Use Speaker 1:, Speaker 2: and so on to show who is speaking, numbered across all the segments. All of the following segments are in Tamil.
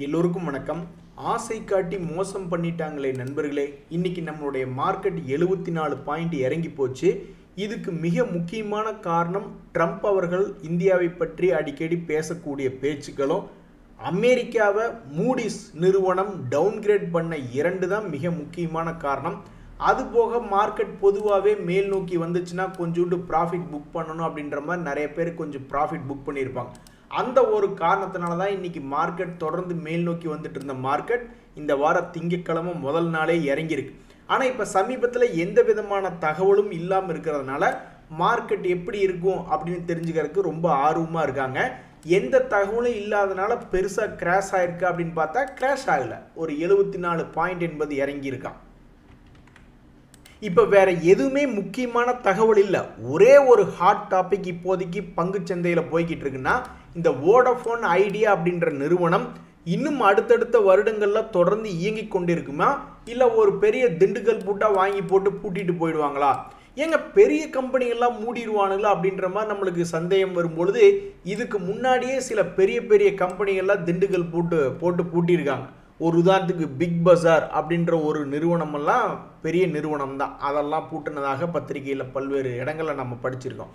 Speaker 1: எல்லோருக்கும் வணக்கம். ஆசை காட்டி மோசம் பண்ணிட்டாங்களே நண்பர்களே. இன்னைக்கு நம்மளுடைய மார்க்கெட் 74 பாயிண்ட் இறங்கி போச்சு. இதுக்கு மிக முக்கியமான காரணம் ட்ரம்ப் அவர்கள் இந்தியாவை பற்றி அடிக்கடி பேசக்கூடிய பேச்சுக்களும், அமெரிக்காவை மூடிஸ் நிறுவனம் டவுன்கிரேட் பண்ண இரண்டு தான் மிக முக்கியமான காரணம். அதுபோக மார்க்கெட் பொதுவாகவே மேல் நோக்கி வந்துச்சுன்னா கொஞ்சோண்டு ப்ராஃபிட் புக் பண்ணணும் அப்படின்ற மாதிரி நிறைய பேர் கொஞ்சம் ப்ராஃபிட் புக் பண்ணியிருப்பாங்க. அந்த ஒரு காரணத்தினால தான் இன்னைக்கு மார்க்கெட் தொடர்ந்து மேல் நோக்கி வந்துட்டு இருந்த மார்க்கெட் இந்த வார திங்கட்கிழமை முதல் நாளே இறங்கியிருக்கு. ஆனால் இப்போ சமீபத்தில் எந்த விதமான தகவலும் இல்லாமல் இருக்கிறதுனால மார்க்கெட் எப்படி இருக்கும் அப்படின்னு தெரிஞ்சுக்கிறதுக்கு ரொம்ப ஆர்வமாக இருக்காங்க. எந்த தகவலும் இல்லாதனால பெருசாக கிராஷ் ஆயிருக்கு அப்படின்னு பார்த்தா கிராஷ் ஆகலை. ஒரு 74 பாயிண்ட் என்பது இறங்கியிருக்கான். இப்போ வேற எதுவுமே முக்கியமான தகவல் இல்லை. ஒரே ஒரு ஹாட் டாபிக் இப்போதைக்கு பங்கு சந்தையில் போய்கிட்டு இருக்குன்னா, இந்த வோடஃபோன் ஐடியா அப்படின்ற நிறுவனம் இன்னும் அடுத்தடுத்த வருடங்களில் தொடர்ந்து இயங்கி கொண்டிருக்குமா, இல்லை ஒரு பெரிய திண்டுக்கல் பூட்டா வாங்கி போட்டு பூட்டிட்டு போயிடுவாங்களா? ஏங்க பெரிய கம்பெனிகள்லாம் மூடிடுவானுங்களா அப்படின்ற மாதிரி நம்மளுக்கு சந்தேகம் வரும்பொழுது, இதுக்கு முன்னாடியே சில பெரிய பெரிய கம்பெனிகள்லாம் திண்டுக்கல் போட்டு பூட்டியிருக்காங்க. ஒரு உதாரணத்துக்கு பிக் பஜார் அப்படின்ற ஒரு நிறுவனமெல்லாம் பெரிய நிறுவனம் தான், அதெல்லாம் பூட்டினதாக பத்திரிகையில் பல்வேறு இடங்களில் நம்ம படிச்சிருக்கோம்.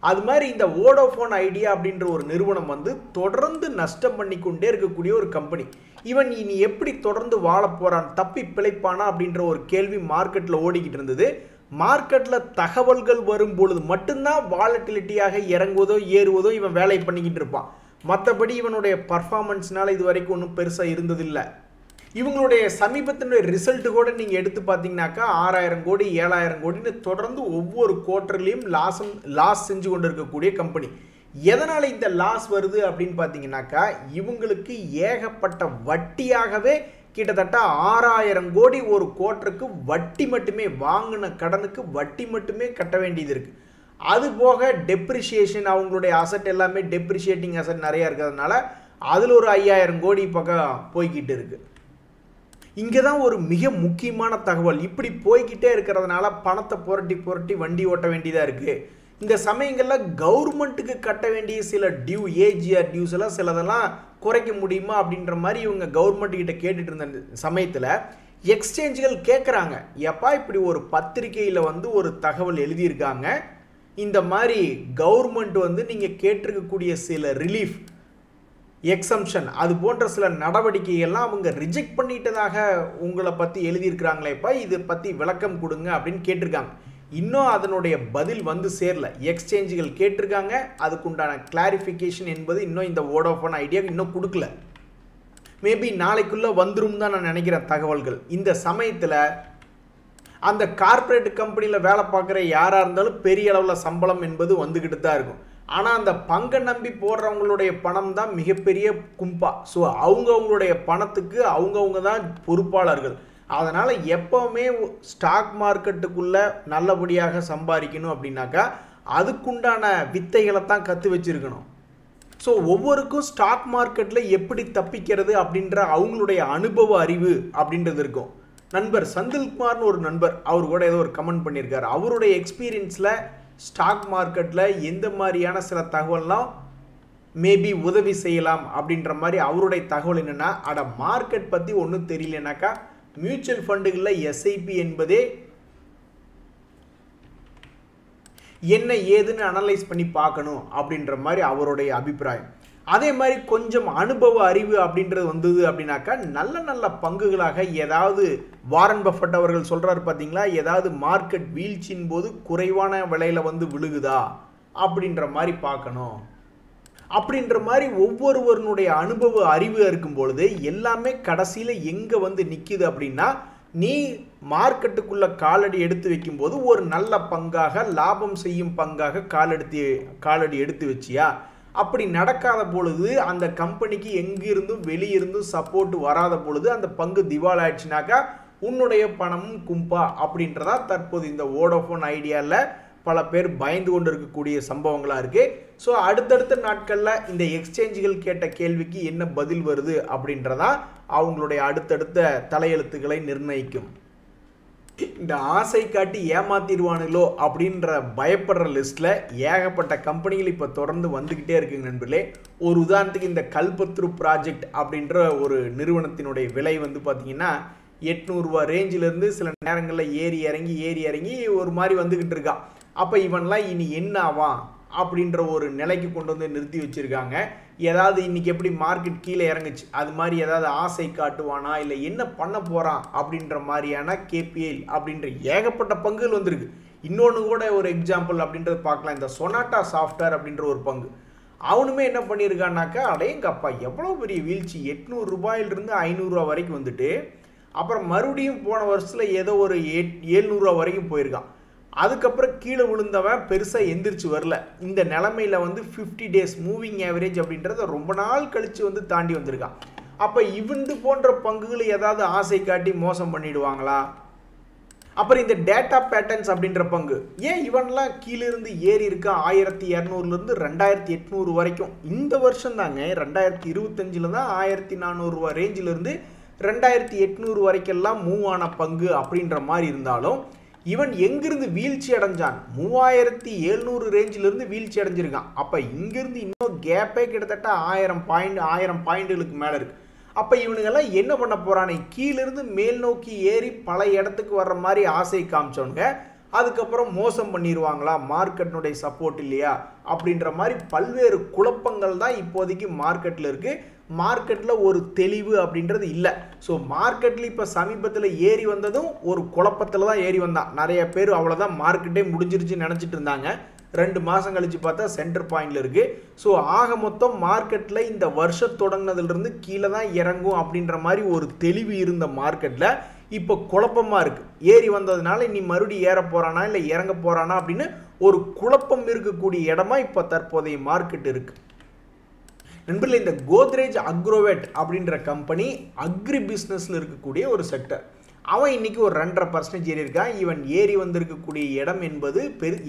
Speaker 1: அது மாதிரி இந்த வோடஃபோன் ஐடியா அப்படின்ற ஒரு நிறுவனம் தொடர்ந்து நஷ்டம் பண்ணி கொண்டே இருக்கக்கூடிய ஒரு கம்பெனி. இவன் இனி எப்படி தொடர்ந்து வாழ போறான், தப்பி பிழைப்பானா அப்படின்ற ஒரு கேள்வி மார்க்கெட்டில் ஓடிக்கிட்டு இருந்தது. மார்க்கெட்டில் தகவல்கள் வரும் பொழுது மட்டும்தான் வாலட்டிலிட்டியாக இறங்குவதோ ஏறுவதோ இவன் வேலை பண்ணிக்கிட்டு இருப்பான். மற்றபடி இவனுடைய பர்ஃபார்மன்ஸ்னால இது வரைக்கும் ஒன்றும் பெருசாக இருந்ததில்லை. இவங்களுடைய சமீபத்தினுடைய ரிசல்ட் கூட நீங்கள் எடுத்து பார்த்தீங்கன்னாக்கா 6000 கோடி 7000 கோடின்னு தொடர்ந்து ஒவ்வொரு குவார்ட்டர்லையும் லாஸ் செஞ்சு கொண்டு இருக்கக்கூடிய கம்பெனி. எதனால் இந்த லாஸ் வருது அப்படின்னு பார்த்தீங்கன்னாக்கா, இவங்களுக்கு ஏகப்பட்ட வட்டியாகவே கிட்டத்தட்ட 6000 கோடி ஒரு குவார்ட்டருக்கு வட்டி மட்டுமே, வாங்கின கடனுக்கு வட்டி மட்டுமே கட்ட வேண்டியது இருக்குது. அதுபோக டெப்ரிஷியேஷன், அவங்களுடைய அசட் எல்லாமே டெப்ரிஷியேட்டிங் அசட் நிறையா இருக்கிறதுனால அதில் ஒரு 5000 கோடி பக்கம் போய்கிட்டு இருக்குது. இங்கே தான் ஒரு மிக முக்கியமான தகவல். இப்படி போய்கிட்டே இருக்கிறதுனால பணத்தை புரட்டி புரட்டி வண்டி ஓட்ட வேண்டியதாக இருக்குது. இந்த சமயங்களில் கவர்மெண்ட்டுக்கு கட்ட வேண்டிய சில ஏஜிஆர் டியூஸ் எல்லாம் சிலதெல்லாம் குறைக்க முடியுமா அப்படின்ற மாதிரி இவங்க கவர்மெண்ட் கிட்ட கேட்டுட்டு இருந்த சமயத்தில் எக்ஸ்சேஞ்சுகள் கேட்குறாங்க, எப்பா இப்படி ஒரு பத்திரிகையில் ஒரு தகவல் எழுதியிருக்காங்க, இந்த மாதிரி கவர்மெண்ட் நீங்கள் கேட்டிருக்கக்கூடிய சில ரிலீஃப் எக்ஸம்ஷன் அது போன்ற சில நடவடிக்கைகள்லாம் அவங்க ரிஜெக்ட் பண்ணிட்டதாக உங்களை பற்றி எழுதியிருக்கிறாங்களேப்பா, இதை பற்றி விளக்கம் கொடுங்க அப்படின்னு கேட்டிருக்காங்க. இன்னும் அதனுடைய பதில் சேரல. எக்ஸ்சேஞ்சுகள் கேட்டிருக்காங்க, அதுக்குண்டான கிளாரிஃபிகேஷன் என்பது இன்னும் இந்த வோடஃபோன் ஐடியா இன்னும் கொடுக்கல. மேபி நாளைக்குள்ளே வந்துடும் தான் நான் நினைக்கிறேன் தகவல்கள். இந்த சமயத்தில் அந்த கார்ப்பரேட் கம்பெனியில் வேலை பார்க்குற யாராக இருந்தாலும் பெரிய அளவில் சம்பளம் என்பது வந்துக்கிட்டு தான் இருக்கும். ஆனால் அந்த பங்கை நம்பி போடுறவங்களுடைய பணம் தான் மிகப்பெரிய கும்பா. ஸோ அவங்களுடைய பணத்துக்கு அவங்கவுங்க தான் பொறுப்பாளர்கள். அதனால் எப்போவுமே ஸ்டாக் மார்க்கெட்டுக்குள்ளே நல்லபடியாக சம்பாதிக்கணும் அப்படின்னாக்கா அதுக்குண்டான வித்தைகளை தான் கற்று வச்சுருக்கணும். ஸோ ஒவ்வொருக்கும் ஸ்டாக் மார்க்கெட்டில் எப்படி தப்பிக்கிறது அப்படின்ற அவங்களுடைய அனுபவ அறிவு அப்படின்றது இருக்கும். நண்பர் செந்தில்குமார்னு ஒரு நண்பர், அவர் கூட ஏதோ ஒரு கமெண்ட் பண்ணியிருக்காரு. அவருடைய எக்ஸ்பீரியன்ஸில் ஸ்டாக் மார்க்கெட்டில் எந்த மாதிரியான சில தகவல்லாம் மேபி உதவி செய்யலாம் அப்படின்ற மாதிரி அவருடைய தகவல் என்னென்னா, மார்க்கெட் பற்றி ஒன்றும் தெரியலனாக்கா மியூச்சுவல் ஃபண்டுகளில் எஸ்ஐபி என்பதே என்ன ஏதுன்னு அனலைஸ் பண்ணி பார்க்கணும் அப்படின்ற மாதிரி அவருடைய அபிப்பிராயம். அதே மாதிரி கொஞ்சம் அனுபவ அறிவு அப்படின்றது வந்தது அப்படின்னாக்கா நல்ல நல்ல பங்குகளாக, ஏதாவது வாரன் பஃபட் அவர்கள் சொல்கிறார் பார்த்தீங்களா, ஏதாவது மார்க்கெட் வீழ்ச்சியின் போது குறைவான விலையில் விழுகுதா அப்படின்ற மாதிரி பார்க்கணும். அப்படின்ற மாதிரி ஒவ்வொருவருடைய அனுபவ அறிவு இருக்கும் பொழுது எல்லாமே கடைசியில் எங்கே நிற்கிது அப்படின்னா, நீ மார்க்கெட்டுக்குள்ளே காலடி எடுத்து வைக்கும்போது ஒரு நல்ல பங்காக, லாபம் செய்யும் பங்காக காலடி எடுத்து வச்சியா, அப்படி நடக்காத பொழுது அந்த கம்பெனிக்கு எங்கிருந்தும் வெளியிருந்தும் சப்போர்ட் வராத பொழுது அந்த பங்கு திவால் ஆயிடுச்சுனாக்கா உன்னுடைய பணமும் கும்பா அப்படின்றதா தற்போது இந்த வோடஃபோன் ஐடியாவில் பல பேர் பயந்து கொண்டு இருக்கக்கூடிய சம்பவங்களாக இருக்குது. ஸோ அடுத்தடுத்த நாட்களில் இந்த எக்ஸ்சேஞ்சுகள் கேட்ட கேள்விக்கு என்ன பதில் வருது அப்படின்றதா அவங்களுடைய அடுத்தடுத்த தலையெழுத்துக்களை நிர்ணயிக்கும். இந்த ஆசை காட்டி ஏமாத்திடுவானுங்களோ அப்படின்ற பயப்படுற லிஸ்ட்டில் ஏகப்பட்ட கம்பெனிகள் இப்போ தொடர்ந்து வந்துக்கிட்டே இருக்குங்க நண்பர்களே. ஒரு உதாரணத்துக்கு இந்த கல்பத்ரு ப்ராஜெக்ட் அப்படின்ற ஒரு நிறுவனத்தினுடைய விலை வந்து பார்த்தீங்கன்னா 800 ரூபா ரேஞ்சிலேருந்து சில நேரங்களில் ஏறி இறங்கி ஒரு மாதிரி வந்துக்கிட்டு இருக்கான். அப்போ இவன்லாம் இனி என்ன ஆவான் அப்படின்ற ஒரு நிலைக்கு கொண்டு வந்து நிறுத்தி வச்சுருக்காங்க. ஏதாவது இன்றைக்கி எப்படி மார்க்கெட் கீழே இறங்குச்சு அது மாதிரி ஏதாவது ஆசை காட்டுவானா இல்லை என்ன பண்ண போகிறான் அப்படின்ற மாதிரியான கேபிஎல் அப்படின்ற ஏகப்பட்ட பங்குகள் வந்திருக்கு. இன்னொன்று கூட ஒரு எக்ஸாம்பிள் அப்படின்றது பார்க்கலாம். இந்த சொனாட்டா சாஃப்ட்வேர் அப்படின்ற ஒரு பங்கு அவனுமே என்ன பண்ணியிருக்கான்னாக்கா, அடேங்கப்பா எவ்வளோ பெரிய வீழ்ச்சி, 800 ரூபாயிலிருந்து 500 ரூபா வரைக்கும் வந்துட்டு அப்புறம் மறுபடியும் போன வருஷத்தில் ஏதோ ஒரு 700 ரூபா வரைக்கும் போயிருக்கான். அதுக்கப்புறம் கீழே விழுந்தவன் பெருசாக எந்திரிச்சு வரல. இந்த நிலைமையில் வந்து 50 டேஸ் மூவிங் ஆவரேஜ் அப்படின்றத ரொம்ப நாள் கழித்து வந்து தாண்டி வந்திருக்கான். அப்போ இவந்து போன்ற பங்குகளை ஏதாவது ஆசை காட்டி மோசம் பண்ணிடுவாங்களா? அப்புறம் இந்த டேட்டா பேட்டர்ன்ஸ் அப்படின்ற பங்கு ஏன் இவன்லாம் கீழிருந்து ஏறி இருக்கா 1200லேருந்து 2800 வரைக்கும். இந்த வருஷம் தாங்க 2025 தான் 1400 ரூபா ரேஞ்சிலிருந்து 2800 வரைக்கெல்லாம் மூவ் ஆன பங்கு அப்படின்ற மாதிரி இருந்தாலும் இவன் எங்கிருந்து வீழ்ச்சி அடைஞ்சான், 3700 ரேஞ்சிலிருந்து வீழ்ச்சி அடைஞ்சிருக்கான். அப்போ இங்கிருந்து இன்னும் கேப்பே கிட்டத்தட்ட 1000 பாயிண்ட்களுக்கு மேலே இருக்கு. அப்போ இவனுங்கெல்லாம் என்ன பண்ண போறானே, கீழிருந்து மேல் நோக்கி ஏறி பல இடத்துக்கு வர்ற மாதிரி ஆசை காமிச்சவனுங்க அதுக்கப்புறம் மோசம் பண்ணிடுவாங்களா, மார்க்கெட்டினுடைய சப்போர்ட் இல்லையா அப்படின்ற மாதிரி பல்வேறு குழப்பங்கள் தான் இப்போதைக்கு மார்க்கெட்டில் இருக்குது. மார்க்கெட்டில் ஒரு தெளிவு அப்படின்றது இல்லை. ஸோ மார்க்கெட்டில் இப்போ சமீபத்தில் ஏறி வந்ததும் ஒரு குழப்பத்தில் தான் ஏறி வந்தான். நிறைய பேர் அவ்வளோதான் மார்க்கெட்டே முடிஞ்சிருச்சுன்னு நினச்சிட்டு இருந்தாங்க. 2 மாதம் கழித்து பார்த்தா சென்டர் பாயிண்டில் இருக்குது. ஸோ ஆக மொத்தம் மார்க்கெட்டில் இந்த வருஷம் தொடங்கினதுலேருந்து கீழே தான் இறங்கும் அப்படின்ற மாதிரி ஒரு தெளிவு இருந்த மார்க்கெட்டில் இப்போ குழப்பமாக இருக்குது. ஏறி வந்ததுனால நீ மறுபடியும் ஏற போகிறானா இல்லை இறங்க போகிறானா அப்படின்னு ஒரு குழப்பம் இருக்கக்கூடிய இடமா இப்போ தற்போதைய மார்க்கெட் இருக்குது. நண்பர்களே, இந்த கோத்ரேஜ் அக்ரோவேட் அப்படின்ற கம்பெனி அக்ரி பிஸ்னஸில் இருக்கக்கூடிய ஒரு செக்டர். அவன் இன்னைக்கு ஒரு 2.5% ஏறி இருக்கான். இவன் ஏறி வந்திருக்கக்கூடிய இடம் என்பது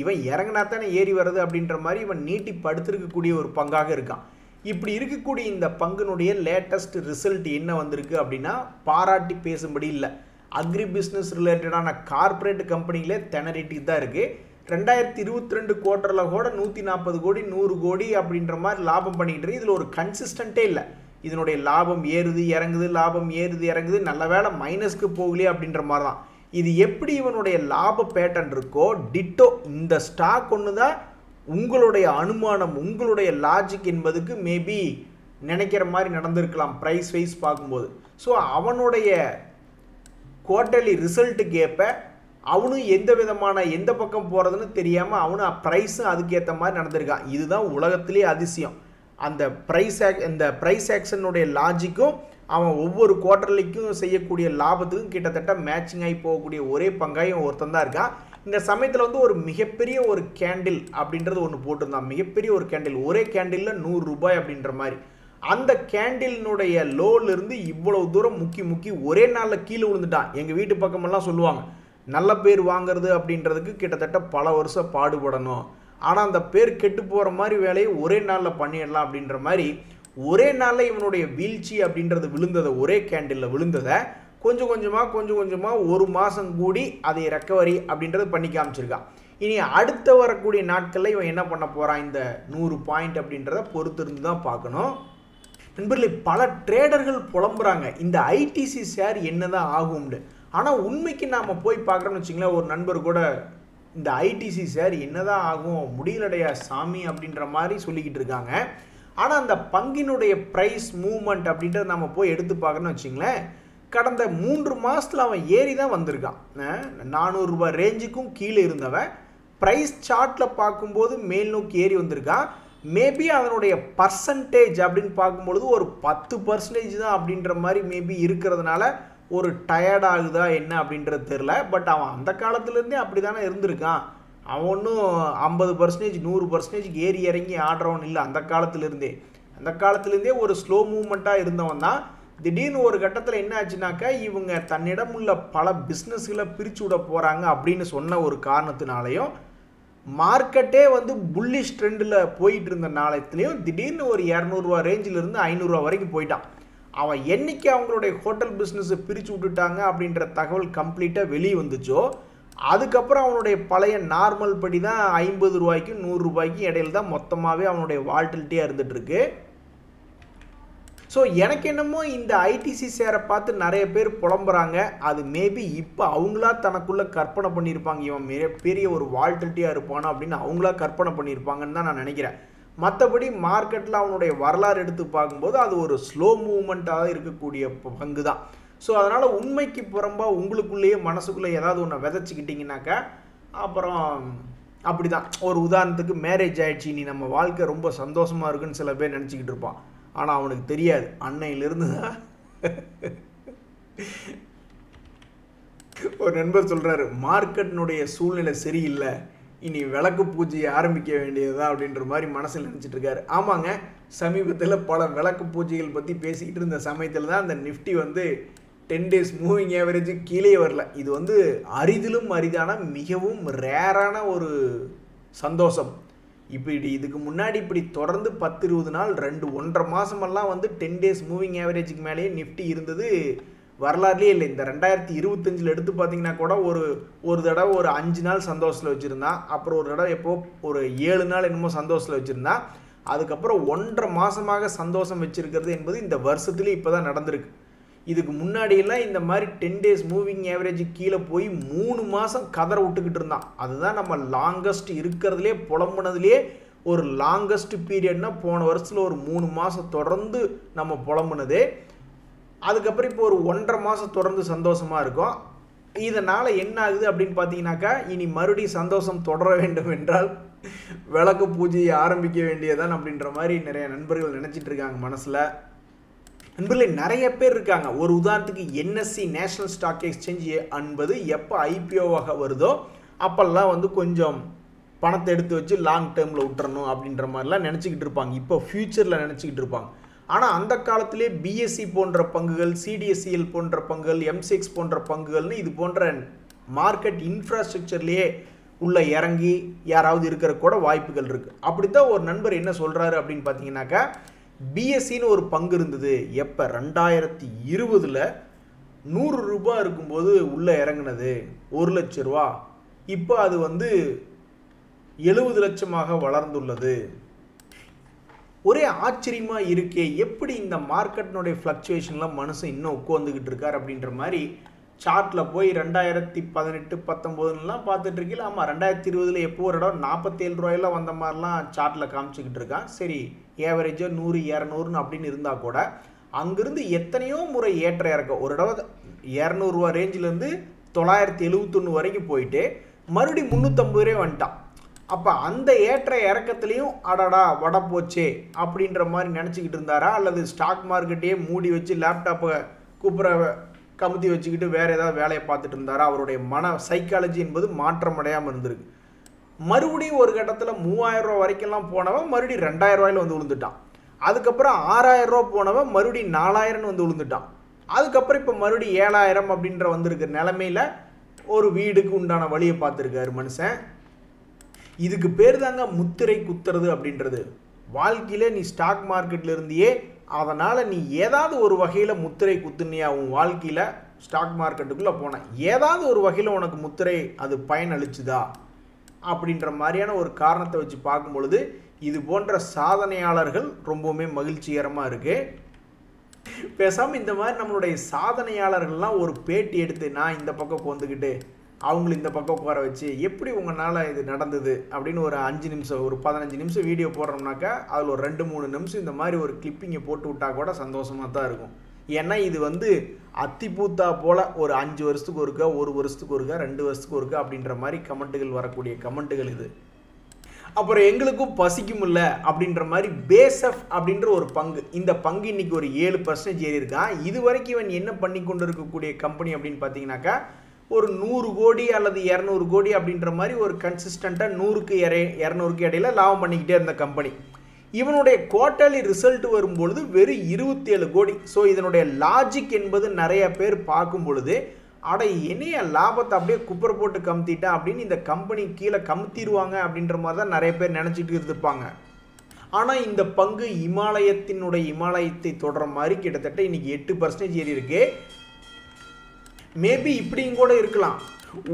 Speaker 1: இவன் இறங்கினா தானே ஏறி வருது அப்படின்ற மாதிரி இவன் நீட்டி படுத்திருக்கக்கூடிய ஒரு பங்காக இருக்கான். இப்படி இருக்கக்கூடிய இந்த பங்குனுடைய லேட்டஸ்ட் ரிசல்ட் என்ன வந்திருக்கு அப்படின்னா பாராட்டி பேசும்படி இல்லை. அக்ரி பிஸ்னஸ் ரிலேட்டடான கார்பரேட் கம்பெனிகளே திணறிட்டு தான் இருக்குது. 2022 குவார்ட்டரில் கூட 140 கோடி 100 கோடி அப்படின்ற மாதிரி லாபம் பண்ணிக்கிட்டு இருக்கு. இதில் ஒரு கன்சிஸ்டன்ட்டே இல்லை. இதனுடைய லாபம் ஏறுது இறங்குது, லாபம் ஏறுது இறங்குது, நல்ல வேலை மைனஸ்க்கு போகலையே அப்படின்ற மாதிரி தான். இது எப்படி இவனுடைய லாப பேட்டர்ன் இருக்கோ டிட்டோ இந்த ஸ்டாக் ஒன்று தான் உங்களுடைய அனுமானம், உங்களுடைய லாஜிக் என்பதுக்கு மேபி நினைக்கிற மாதிரி நடந்திருக்கலாம் ப்ரைஸ் வைஸ் பார்க்கும்போது. ஸோ அவனுடைய குவார்ட்டர்லி ரிசல்ட்டுக்கு ஏற்ப அவனும் எந்த பக்கம் போகிறதுன்னு தெரியாமல் அவனும் ப்ரைஸும் அதுக்கேற்ற மாதிரி நடந்திருக்கான். இதுதான் உலகத்திலே அதிசயம். அந்த ப்ரைஸ் ஆக்ஷனுடைய லாஜிக்கும் அவன் ஒவ்வொரு குவார்ட்டர்லிக்கும் செய்யக்கூடிய லாபத்துக்கும் கிட்டத்தட்ட மேட்சிங் ஆகி போகக்கூடிய ஒரே பங்காயும் ஒருத்தன் தான் இருக்கான். இந்த சமயத்தில் வந்து ஒரு மிகப்பெரிய ஒரு கேண்டில் அப்படின்றது ஒன்று போட்டிருந்தான். மிகப்பெரிய ஒரு கேண்டில், ஒரே கேண்டிலில் 100 ரூபாய் அப்படின்ற மாதிரி. அந்த கேண்டிலினுடைய லோலிருந்து இவ்வளவு தூரம் முக்கி ஒரே நாளில் கீழே விழுந்துட்டான். எங்கள் வீட்டு பக்கமெல்லாம் சொல்லுவாங்க, நல்ல பேர் வாங்கிறது அப்படின்றதுக்கு கிட்டத்தட்ட பல வருஷம் பாடுபடணும், ஆனால் அந்த பேர் கெட்டு போகிற மாதிரி வேலையை ஒரே நாளில் பண்ணிடலாம் அப்படின்ற மாதிரி ஒரே நாளில் இவனுடைய வீழ்ச்சி அப்படின்றது விழுந்ததை, ஒரே கேண்டிலில் விழுந்ததை கொஞ்சம் கொஞ்சமாக ஒரு மாதம் கூடி அதை ரெக்கவரி அப்படின்றது பண்ணி காமிச்சிருக்கான். இனி அடுத்த வரக்கூடிய நாட்களில் இவன் என்ன பண்ண போகிறான், இந்த 100 பாயிண்ட் அப்படின்றத பொறுத்திருந்து தான் பார்க்கணும். நண்பர்களே, பல ட்ரேடர்கள் புலம்புறாங்க இந்த ஐடிசி ஷேர் என்னதான் ஆகும்னு. ஆனால் உண்மைக்கு நாம் போய் பார்க்குறோம்னு வச்சிங்களேன், ஒரு நண்பர் கூட இந்த ஐடிசி ஷேர் என்னதான் ஆகும் முடியலடையா சாமி அப்படின்ற மாதிரி சொல்லிக்கிட்டு இருக்காங்க. ஆனால் அந்த பங்கினுடைய ப்ரைஸ் மூவ்மெண்ட் அப்படின்றத நம்ம போய் எடுத்து பார்க்கணும்னு வச்சிங்களேன், கடந்த 3 மாதத்தில் அவன் ஏறி தான் வந்திருக்கான். 400 ரூபாய் ரேஞ்சுக்கும் கீழே இருந்தவன் ப்ரைஸ் சார்ட்டில் பார்க்கும்போது மேல் நோக்கி ஏறி வந்திருக்கான். மேபி அதனுடைய பர்சன்டேஜ் அப்படின்னு பார்க்கும்பொழுது ஒரு 10% தான் அப்படின்ற மாதிரி மேபி இருக்கிறதுனால ஒரு டயர்ட் ஆகுதா என்ன அப்படின்றது தெரில. பட் அவன் அந்த காலத்துலேருந்தே அப்படி தானே இருந்திருக்கான். அவன் ஒன்றும் 50% 100% ஏறி இறங்கி ஆடுறவன் இல்லை. அந்த காலத்துலேருந்தே ஒரு ஸ்லோ மூவ்மெண்ட்டாக இருந்தவன் தான். திடீர்னு ஒரு கட்டத்தில் என்ன ஆச்சுனாக்கா, இவங்க தன்னிடம் உள்ள பல பிஸ்னஸ்களை பிரித்து விட போகிறாங்க அப்படின்னு சொன்ன ஒரு காரணத்தினாலையும் மார்க்கெட்டே வந்து புல்லிஷ் ட்ரெண்டில் போயிட்டு இருந்த நாளத்துலேயும் திடீர்னு ஒரு 200 ரூபா ரேஞ்சிலிருந்து 500 ரூபா வரைக்கும் போயிட்டான். அவன் என்னைக்கு அவங்களுடைய ஹோட்டல் பிஸ்னஸை பிரித்து விட்டுட்டாங்க அப்படின்ற தகவல் கம்ப்ளீட்டாக வெளியே வந்துச்சோ அதுக்கப்புறம் அவனுடைய பழைய நார்மல் படி தான் 50 ரூபாய்க்கும் 100 ரூபாய்க்கும் இடையில தான் மொத்தமாகவே அவனுடைய வால்டிலிட்டியாக இருந்துகிட்ருக்கு. ஸோ எனக்கு என்னமோ இந்த ஐடிசி ஷேரை பார்த்து நிறைய பேர் புலம்புறாங்க. அது மேபி இப்போ அவங்களா தனக்குள்ளே கற்பனை பண்ணியிருப்பாங்க, இவன் மிகப்பெரிய ஒரு வால்டிலிட்டியாக இருப்பானா அப்படின்னு அவங்களா கற்பனை பண்ணியிருப்பாங்கன்னு தான் நான் நினைக்கிறேன். மற்றபடி மார்க்கெட்டில் அவனுடைய வரலாறு எடுத்து பார்க்கும்போது அது ஒரு ஸ்லோ மூவ்மெண்ட்டாக இருக்கக்கூடிய பங்கு தான். ஸோ அதனால் உண்மைக்கு புறம்பாக உங்களுக்குள்ளேயே மனசுக்குள்ளே ஏதாவது ஒன்று விதைச்சிக்கிட்டிங்கனாக்கா அப்புறம் அப்படி தான். ஒரு உதாரணத்துக்கு மேரேஜ் ஆகிடுச்சு, நீ நம்ம வாழ்க்கை ரொம்ப சந்தோஷமாக இருக்குன்னு சில பேர் நினச்சிக்கிட்டு இருப்பான். ஆனால் அவனுக்கு தெரியாது அன்னையிலிருந்து தான் ஒரு நண்பர் சொல்கிறாரு, மார்க்கெட்டினுடைய சூழ்நிலை சரியில்லை, இனி விளக்கு பூஜையை ஆரம்பிக்க வேண்டியதா அப்படின்ற மாதிரி மனசில் நினச்சிட்டு இருக்காரு. ஆமாங்க, சமீபத்தில் பல விளக்கு பூஜைகள் பற்றி பேசிக்கிட்டு இருந்த சமயத்தில் தான் அந்த நிஃப்டி 10 டேஸ் மூவிங் ஆவரேஜ் கீழே வரல. இது அரிதிலும் அரிதான மிகவும் ரேரான ஒரு சந்தோஷம். இதுக்கு முன்னாடி இப்படி தொடர்ந்து 10-20 நாள் 1.5 மாதமெல்லாம் 10 டேஸ் மூவிங் ஆவரேஜுக்கு மேலேயே நிஃப்டி இருந்தது வரலாறுலேயே இல்லை. இந்த 2025 எடுத்து பார்த்தீங்கன்னா கூட ஒரு தடவை ஒரு 5 நாள் சந்தோஷத்தில் வச்சுருந்தான், அப்புறம் ஒரு தடவை எப்போ ஒரு 7 நாள் என்னமோ சந்தோஷத்தில் வச்சுருந்தான். அதுக்கப்புறம் 1.5 மாதமாக சந்தோஷம் வச்சுருக்கிறது என்பது இந்த வருஷத்துலேயே இப்போ தான் நடந்திருக்கு. இதுக்கு முன்னாடியெல்லாம் இந்த மாதிரி 10 டேஸ் மூவிங் ஆவரேஜ் கீழே போய் 3 மாதம் கதற விட்டுக்கிட்டு இருந்தான். அதுதான் நம்ம லாங்கஸ்ட் இருக்கிறதுலே புலம்புனதுலேயே ஒரு லாங்கஸ்ட் பீரியட்னா போன வருஷத்தில் ஒரு 3 மாதம் தொடர்ந்து நம்ம புலம்புனதே. அதுக்கப்புறம் இப்போ ஒரு 1.5 மாதம் தொடர்ந்து சந்தோஷமாக இருக்கும். இதனால் என்ன ஆகுது அப்படின்னு பார்த்தீங்கன்னாக்கா, இனி மறுபடியும் சந்தோஷம் தொடர வேண்டும் என்றால் விளக்கு பூஜையை ஆரம்பிக்க வேண்டியதான் அப்படின்ற மாதிரி நிறைய நண்பர்கள் நினச்சிட்டு இருக்காங்க மனசில். நண்பர்களே, நிறைய பேர் இருக்காங்க. ஒரு உதாரணத்துக்கு என்எஸ்சி நேஷனல் ஸ்டாக் எக்ஸ்சேஞ்ச் என்பது எப்போ ஐபிஓவாக வருதோ அப்போல்லாம் கொஞ்சம் பணத்தை எடுத்து வச்சு லாங் டேர்மில் விட்டுறணும் அப்படின்ற மாதிரிலாம் நினச்சிக்கிட்டு இருப்பாங்க. இப்போ ஃப்யூச்சரில் நினச்சிக்கிட்டு இருப்பாங்க. ஆனால் அந்த காலத்திலே பிஎஸ்சி போன்ற பங்குகள், சிடிஎஸ்சிஎல் போன்ற பங்குகள், எம்சிஎக்ஸ் போன்ற பங்குகள்னு இது போன்ற மார்க்கெட் இன்ஃப்ராஸ்ட்ரக்சர்லேயே உள்ளே இறங்கி யாராவது இருக்கிற கூட வாய்ப்புகள் இருக்குது. அப்படித்தான் ஒரு நண்பர் என்ன சொல்கிறாரு அப்படின்னு பார்த்தீங்கன்னாக்கா, பிஎஸ்சின்னு ஒரு பங்கு இருந்தது. எப்போ 2020 100 ரூபாய் இருக்கும்போது உள்ளே இறங்குனது 1 லட்ச ரூபா. இப்போ அது 70 லட்சமாக வளர்ந்துள்ளது. ஒரே ஆச்சரியமாக இருக்கே, எப்படி இந்த மார்க்கெட்டினுடைய ஃப்ளக்சுவேஷன்லாம் மனுஷன் இன்னும் உட்காந்துக்கிட்டு இருக்கார் அப்படின்ற மாதிரி சார்ட்டில் போய் 2018, 19 பார்த்துட்டு இருக்கீங்களா? ஆமாம், 2020 எப்போ ஒரு இடம் 47 ரூபாயெல்லாம் வந்த மாதிரிலாம் சார்ட்டில் காமிச்சிக்கிட்டு இருக்கான். சரி, ஏவரேஜாக 100, 200 அப்படின்னு இருந்தால் கூட அங்கிருந்து எத்தனையோ முறை ஏற்ற இறக்க, ஒரு இடம் 200 ரூபா ரேஞ்சிலேருந்து 971 வரைக்கும் போயிட்டு மறுபடியும் 350 ரூபாய் வந்துட்டான். அப்போ அந்த ஏற்ற இறக்கத்துலேயும் அடடா வட போச்சே அப்படின்ற மாதிரி நினச்சிக்கிட்டு இருந்தாரா, அல்லது ஸ்டாக் மார்க்கெட்டையே மூடி வச்சு லேப்டாப்பை கமுத்தி வச்சுக்கிட்டு வேறு ஏதாவது வேலையை பார்த்துட்டு இருந்தாரா? அவருடைய மன சைக்காலஜி என்பது மாற்றம் அடையாமல் இருந்திருக்கு. மறுபடியும் ஒரு கட்டத்தில் 3000 ரூபா வரைக்கும்லாம் போனவன் மறுபடியும் 2000 ரூபாயில் விழுந்துட்டான். அதுக்கப்புறம் 6000 ரூபா போனவன் மறுபடியும் 4000 விழுந்துட்டான். அதுக்கப்புறம் இப்போ மறுபடியும் 7000 அப்படின்ற வந்திருக்கிற நிலைமையில் ஒரு வீடுக்கு உண்டான வழியை பார்த்துருக்காரு மனுஷன். இதுக்கு பேர் தாங்க முத்திரை குத்துறது அப்படின்றது. வாழ்க்கையில் நீ ஸ்டாக் மார்க்கெட்டில் இருந்தியே, அதனால் நீ ஏதாவது ஒரு வகையில் முத்திரை குத்துனியா உன் வாழ்க்கையில் ஸ்டாக் மார்க்கெட்டுக்குள்ளே போன ஏதாவது ஒரு வகையில் உனக்கு முத்திரை அது பயன் அளிச்சுதா அப்படின்ற மாதிரியான ஒரு காரணத்தை வச்சு பார்க்கும் பொழுது இது போன்ற சாதனையாளர்கள் ரொம்பவுமே மகிழ்ச்சிகரமாக இருக்குது. பேசாமல் இந்த மாதிரி நம்மளுடைய சாதனையாளர்கள்லாம் ஒரு பேட்டி எடுத்து, நான் இந்த பக்கம் வந்துக்கிட்டு அவங்கள இந்த பக்கம் உட்கார வச்சு எப்படி உங்களால் இது நடந்தது அப்படின்னு ஒரு 5 நிமிஷம் ஒரு 15 நிமிஷம் வீடியோ போடுறோம்னாக்கா அதில் ஒரு 2-3 நிமிஷம் இந்த மாதிரி ஒரு கிளிப்பிங்கை போட்டு விட்டால் கூட சந்தோஷமாக தான் இருக்கும். ஏன்னா இது அத்திப்பூத்தா போல் ஒரு 5 வருஷத்துக்கு ஒருக்கா, 1 வருஷத்துக்கு ஒருக்கா, 2 வருஷத்துக்கு ஒருக்கா அப்படின்ற மாதிரி கமெண்ட்டுகள் வரக்கூடிய கமெண்ட்டுகள் இது. அப்புறம் எங்களுக்கும் பசிக்கும் இல்லை அப்படின்ற மாதிரி பேசப் அப்படின்ற ஒரு பங்கு, இந்த பங்கு இன்னைக்கு ஒரு 7% ஏறி இருக்கான். இது வரைக்கும் இவன் என்ன பண்ணி கொண்டு இருக்கக்கூடிய கம்பெனி அப்படின்னு பார்த்தீங்கன்னாக்கா, ஒரு 100 கோடி அல்லது 200 கோடி அப்படின்ற மாதிரி ஒரு கன்சிஸ்டண்ட்டாக 100க்கு 200க்கு இடையில லாபம் பண்ணிக்கிட்டே இருந்த கம்பெனி. இவனுடைய குவார்ட்டர்லி ரிசல்ட் வரும்பொழுது வெறும் 27 கோடி. ஸோ இதனுடைய லாஜிக் என்பது நிறைய பேர் பார்க்கும் பொழுது, அட என்னைய லாபத்தை அப்படியே குப்பரை போட்டு கமுத்திட்டா அப்படின்னு இந்த கம்பெனி கீழே கமுத்திடுவாங்க அப்படின்ற மாதிரி தான் நிறைய பேர் நினச்சிட்டு இருப்பாங்க. ஆனால் இந்த பங்கு இமாலயத்தை தொடர மாதிரி கிட்டத்தட்ட இன்னைக்கு 8% ஏறி இருக்கு. மேபி இப்படியும் கூட இருக்கலாம்,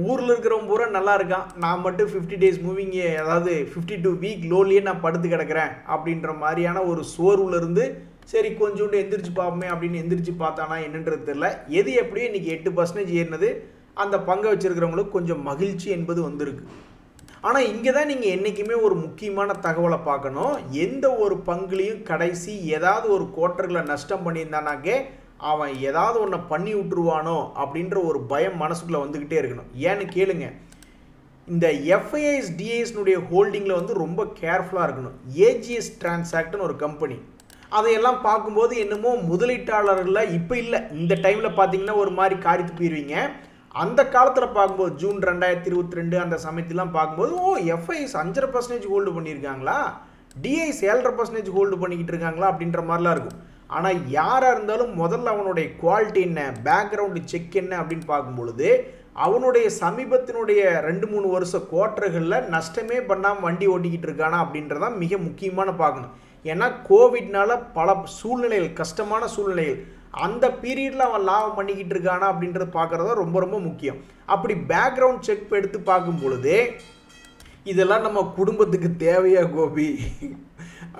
Speaker 1: ஊரில் இருக்கிறவங்க பூரா நல்லா இருக்கான், நான் மட்டும் 50 days மூவிங், அதாவது 52 week லோலியே நான் படுத்து கிடக்கிறேன் அப்படின்ற மாதிரியான ஒரு சோர்வுல இருந்து சரி கொஞ்சோண்டு எந்திரிச்சு பார்ப்போமே அப்படின்னு எந்திரிச்சு பார்த்தானா என்னன்றது தெரியல. எது எப்படியும் இன்னைக்கு 8% ஏறினது அந்த பங்கை வச்சிருக்கிறவங்களுக்கு கொஞ்சம் மகிழ்ச்சி என்பது வந்திருக்கு. ஆனால் இங்கே தான் நீங்கள் என்றைக்குமே ஒரு முக்கியமான தகவலை பார்க்கணும். எந்த ஒரு பங்குலையும் கடைசி ஏதாவது ஒரு குவார்ட்டர்களை நஷ்டம் பண்ணியிருந்தானாக்கே அவன் ஏதாவது ஒன்று பண்ணி விட்டுருவானோ அப்படின்ற ஒரு பயம் மனசுக்குள்ளே வந்துக்கிட்டே இருக்கணும். ஏன்னு கேளுங்க, இந்த எஃப்ஐஎஸ் டிஐஎஸ்னுடைய ஹோல்டிங்கில் வந்து ரொம்ப கேர்ஃபுல்லாக இருக்கணும். ஏஜிஎஸ் டிரான்சாக்ட்னு ஒரு கம்பெனி, அதையெல்லாம் பார்க்கும்போது என்னமோ முதலீட்டாளர்களில் இப்போ இல்லை, இந்த டைமில் பார்த்தீங்கன்னா ஒரு மாதிரி காரித்து போயிடுவீங்க. அந்த காலத்தில் பார்க்கும்போது ஜூன் 2022 அந்த சமயத்திலாம் பார்க்கும்போது எஃப்ஐஎஸ் 5.5% ஹோல்டு பண்ணியிருக்காங்களா, டிஐஎஸ் 7.5% ஹோல்டு பண்ணிக்கிட்டு இருக்காங்களா அப்படின்ற மாதிரிலாம் இருக்கும். ஆனால் யாராக இருந்தாலும் முதல்ல அவனுடைய குவாலிட்டி என்ன, பேக்ரவுண்டு செக் என்ன அப்படின்னு பார்க்கும்பொழுது அவனுடைய சமீபத்தினுடைய 2-3 வருஷ குவார்ட்டர்களில் நஷ்டமே பண்ணாமல் வண்டி ஓட்டிக்கிட்டு இருக்கானா அப்படின்றதான் மிக முக்கியமான பார்க்கணும். ஏன்னா கோவிட்னால பல சூழ்நிலைகள், கஷ்டமான சூழ்நிலைகள், அந்த பீரியடில் அவன் லாபம் பண்ணிக்கிட்டு இருக்கானா அப்படின்றது பார்க்குறது ரொம்ப ரொம்ப முக்கியம். அப்படி பேக்ரவுண்ட் செக் எடுத்து பார்க்கும் பொழுது இதெல்லாம் நம்ம குடும்பத்துக்கு தேவையா கோபி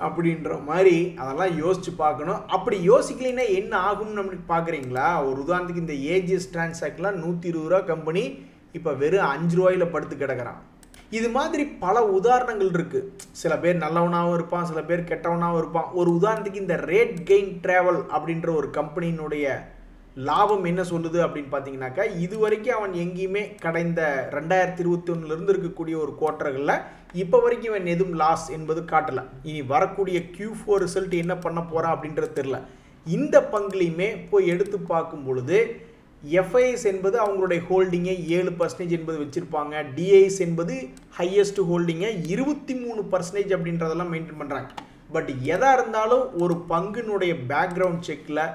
Speaker 1: அப்படின்ற மாதிரி அதெல்லாம் யோசிச்சு பார்க்கணும். அப்படி யோசிக்கலைன்னா என்ன ஆகும்னு நம்ம பார்க்குறீங்களா? ஒரு உதாரணத்துக்கு இந்த ஏஜிஎஸ் டிரான்சாக்ட்லாம் 120 ரூபா கம்பெனி இப்போ வெறும் 5 ரூபாயில் படுத்து கிடக்கிறான். இது மாதிரி பல உதாரணங்கள் இருக்குது. சில பேர் நல்லவனாகவும் இருப்பான், சில பேர் கெட்டவனாகவும் இருப்பான். ஒரு உதாரணத்துக்கு இந்த ரேட் கெயின் டிராவல் அப்படின்ற ஒரு கம்பெனியினுடைய லாபம் என்ன சொல்லுது அப்படின்னு பார்த்தீங்கன்னாக்கா, இது வரைக்கும் அவன் எங்கேயுமே கடந்த 2021 இருக்கக்கூடிய ஒரு குவார்ட்டர்களில் இப்போ வரைக்கும் அவன் எதுவும் லாஸ் என்பது காட்டலை. இனி வரக்கூடிய Q4 ரிசல்ட் என்ன பண்ண போகிறான் அப்படின்றது தெரில. இந்த பங்குலையுமே போய் எடுத்து பார்க்கும் பொழுது எஃப்ஐஎஸ் என்பது அவங்களுடைய ஹோல்டிங்கை 7% என்பது வச்சுருப்பாங்க. டிஐஎஸ் என்பது ஹையஸ்ட் ஹோல்டிங்கை 23% அப்படின்றதெல்லாம் மெயின்டைன் பண்ணுறாங்க. பட் எதாக இருந்தாலும் ஒரு பங்குனுடைய பேக்ரவுண்ட் செக்கில்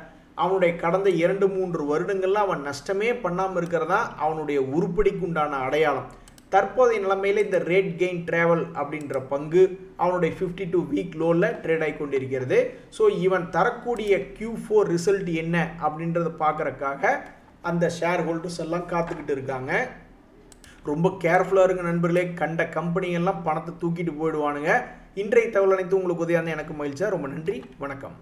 Speaker 1: அவனுடைய கடந்த 2-3 வருடங்களில் அவன் நஷ்டமே பண்ணாமல் இருக்கிறதா அவனுடைய உருப்படிக்கு உண்டான அடையாளம். தற்போதைய நிலைமையில் இந்த ரேட் கெயின் டிராவல் அப்படின்ற பங்கு அவனுடைய 52 week லோவில் ட்ரேட் ஆகி கொண்டிருக்கிறது. ஸோ இவன் தரக்கூடிய Q4 ரிசல்ட் என்ன அப்படின்றத பார்க்குறக்காக அந்த ஷேர் ஹோல்டர்ஸ் எல்லாம் காத்துக்கிட்டு இருக்காங்க. ரொம்ப கேர்ஃபுல்லாக இருங்க நண்பர்களே, கண்ட கம்பெனியெல்லாம் பணத்தை தூக்கிட்டு போயிடுவானுங்க. இன்றைய தகவல் அனைத்து உங்களுக்கு உதவியாக எனக்கு மகிழ்ச்சியா. ரொம்ப நன்றி, வணக்கம்.